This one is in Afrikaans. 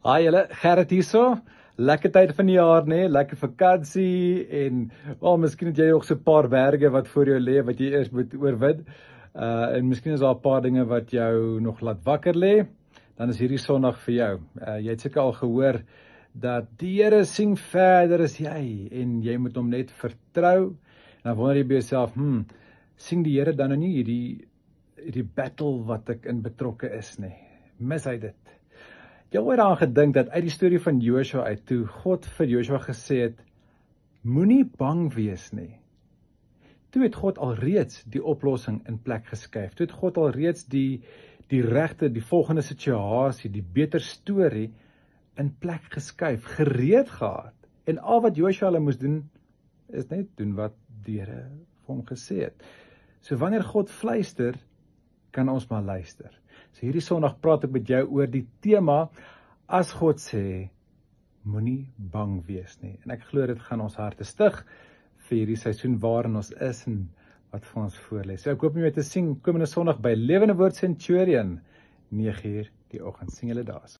Hi julle, Gerrit hierso. Lekker tyd van die jaar, nee, lekker vakansie en miskien het jy ook so 'n paar berge wat voor jou lê wat jy eers moet oorwin. En miskien is daar 'n paar dinge wat jou nog laat wakker lê. Dan is hierdie Sondag vir jou. Jy het seker al gehoor dat die Here sien verder as jy en jy moet hom net vertrou. En dan wonder jy by jouself, sien die Here dan nou nie hierdie battle wat ek in betrokke is nie? Mis hy dit? Jy het ooit daaraan gedink dat uit die storie van Joshua uit toe God vir Joshua gesê het, moenie bang wees nie. Toe het God alreeds die oplossing in plek geskuif. Toe het God alreeds die regte, die volgende situasie, die beter storie in plek geskuif, gereed gehad. En al wat Joshua hulle moes doen, is net doen wat die Here vir hom gesê het. So wanneer God fluister, kan ons maar luister. So hierdie Sondag praat ek met jou oor die tema, as God sê, moenie bang wees nie. En ek glo dit gaan ons harte stig vir hierdie seisoen waarin ons is en wat vir ons voorlê. So ek hoop om jou te sien komende Sondag by Lewende Woord Centurion, 9:00 die oggend. Sien julle daar.